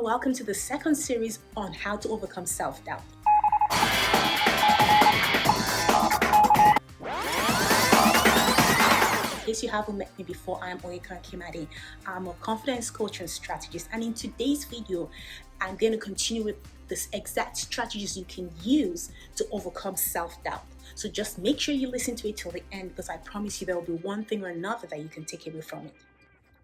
Hello, welcome to the second series on how to overcome self-doubt. In case you haven't met me before, I'm Oyeka Kimade. I'm a confidence coach and strategist, and in today's video, I'm going to continue with this exact strategies you can use to overcome self-doubt. So just make sure you listen to it till the end, because I promise you there will be one thing or another that you can take away from it.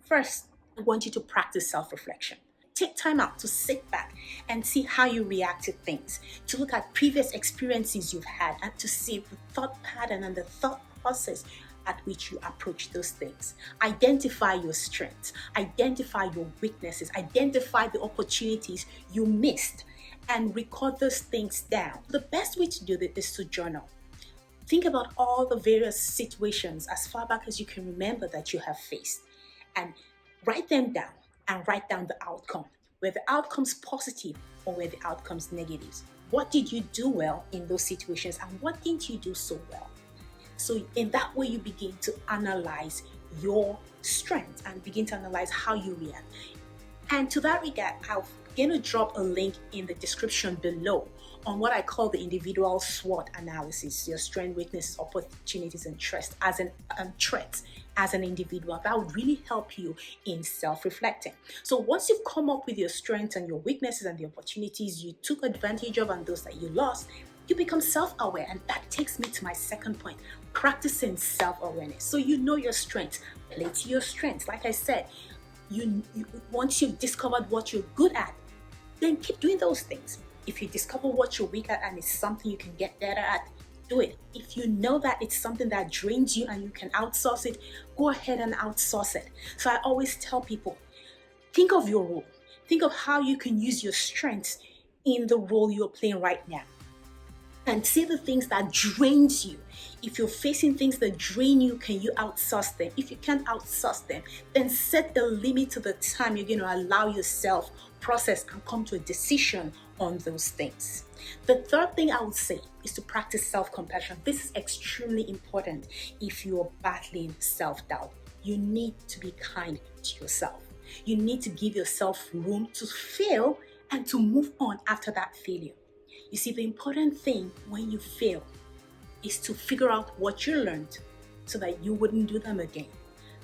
First, I want you to practice self-reflection. Take time out to sit back and see how you react to things, to look at previous experiences you've had, and to see the thought pattern and the thought process at which you approach those things. Identify your strengths, identify your weaknesses, identify the opportunities you missed, and record those things down. The best way to do this is to journal. Think about all the various situations as far back as you can remember that you have faced, and write them down, and write down the outcome, where the outcome's positive or where the outcome's negative. What did you do well in those situations, and what didn't you do so well? So in that way, you begin to analyze your strengths and begin to analyze how you react. And to that regard, I'm going to drop a link in the description below on what I call the individual SWOT analysis, your strengths, weaknesses, opportunities, and threats as an individual. That would really help you in self-reflecting. So once you've come up with your strengths and your weaknesses and the opportunities you took advantage of and those that you lost, you become self-aware. And that takes me to my second point, practicing self-awareness. So you know your strengths, play to your strengths. Like I said, once you've discovered what you're good at, then keep doing those things. If you discover what you're weak at and it's something you can get better at, do it. If you know that it's something that drains you and you can outsource it, go ahead and outsource it. So I always tell people, think of your role. Think of how you can use your strengths in the role you're playing right now. And see the things that drains you. If you're facing things that drain you, can you outsource them? If you can't outsource them, then set a limit to the time you're going to allow yourself process and come to a decision on those things. The third thing I would say is to practice self-compassion. This is extremely important if you're battling self-doubt. You need to be kind to yourself. You need to give yourself room to fail and to move on after that failure. You see, the important thing when you fail is to figure out what you learned so that you wouldn't do them again.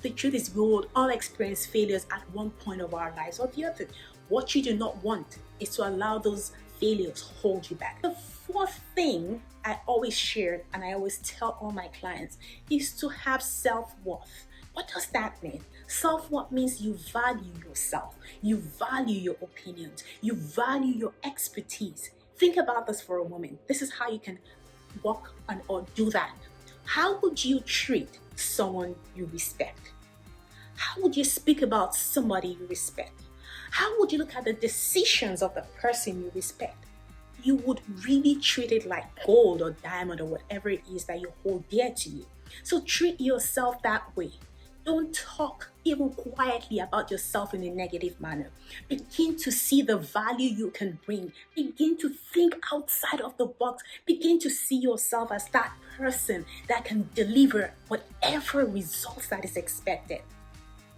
The truth is, we will all experience failures at one point of our lives or the other. What you do not want is to allow those failures hold you back. The fourth thing I always share and I always tell all my clients is to have self-worth. What does that mean? Self-worth means you value yourself, you value your opinions, you value your expertise. Think about this for a moment. This is how you can work on or do that. How would you treat someone you respect? How would you speak about somebody you respect? How would you look at the decisions of the person you respect? You would really treat it like gold or diamond or whatever it is that you hold dear to you. So treat yourself that way. Don't talk even quietly about yourself in a negative manner. Begin to see the value you can bring. Begin to think outside of the box. Begin to see yourself as that person that can deliver whatever results that is expected.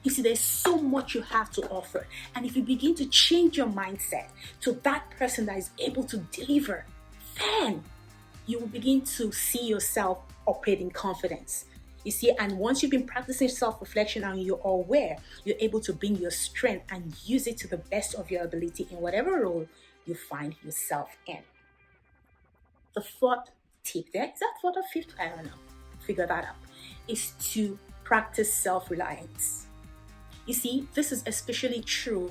You see, there's so much you have to offer. And if you begin to change your mindset to that person that is able to deliver, then you will begin to see yourself operating confidence. You see, and once you've been practicing self-reflection and you're aware, you're able to bring your strength and use it to the best of your ability in whatever role you find yourself in. The fourth tip there, is that fourth or fifth? I don't know. Figure that out. Is to practice self-reliance. You see, this is especially true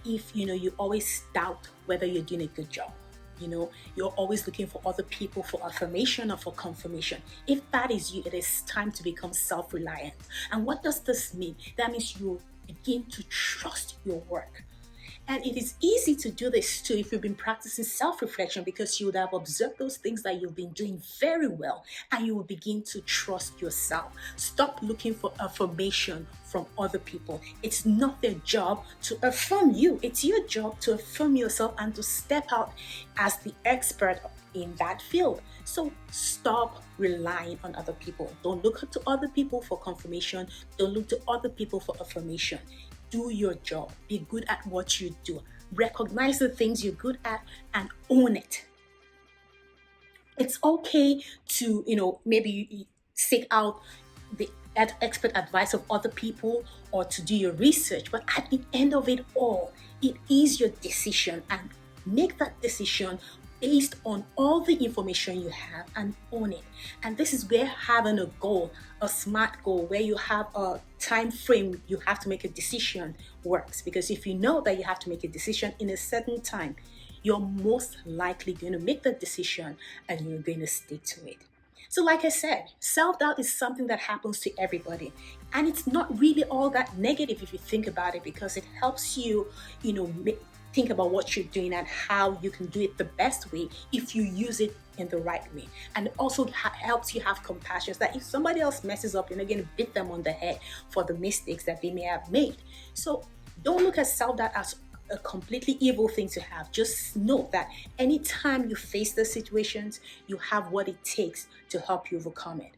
if, you always doubt whether you're doing a good job. You're always looking for other people for affirmation or for confirmation. If that is you, it is time to become self-reliant. And what does this mean? That means you begin to trust your work. And it is easy to do this too if you've been practicing self-reflection, because you would have observed those things that you've been doing very well and you will begin to trust yourself. Stop looking for affirmation from other people. It's not their job to affirm you. It's your job to affirm yourself and to step out as the expert in that field. So stop relying on other people. Don't look to other people for confirmation. Don't look to other people for affirmation. Do your job. Be good at what you do. recognize the things you're good at, and own it. It's okay to, maybe seek out the expert advice of other people or to do your research, but at the end of it all, it is your decision, and make that decision based on all the information you have and own it. And this is where having a goal, a SMART goal, where you have a time frame you have to make a decision, works. Because if you know that you have to make a decision in a certain time, you're most likely going to make the decision and you're going to stick to it. So, like I said, self doubt is something that happens to everybody. And it's not really all that negative if you think about it, because it helps you, think about what you're doing and how you can do it the best way if you use it in the right way. And it also helps you have compassion, so that if somebody else messes up, you're not going to beat them on the head for the mistakes that they may have made. So, don't look at self doubt as a completely evil thing to have. Just know that anytime you face the situations, you have what it takes to help you overcome it.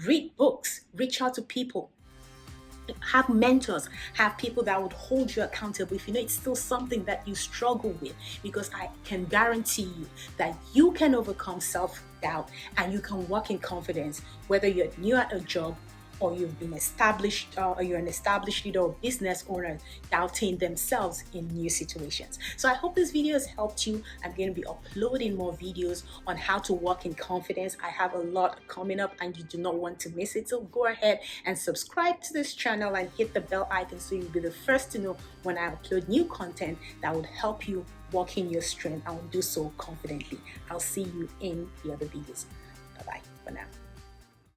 Read books, reach out to people, have mentors, have people that would hold you accountable if you know it's still something that you struggle with, because I can guarantee you that you can overcome self-doubt and you can walk in confidence, whether you're new at a job or you've been established, or you're an established leader or business owner doubting themselves in new situations. So I hope this video has helped you. I'm going to be uploading more videos on how to walk in confidence. I have a lot coming up and you do not want to miss it. So go ahead and subscribe to this channel and hit the bell icon so you'll be the first to know when I upload new content that will help you walk in your strength and do so confidently. I'll see you in the other videos. Bye-bye for now.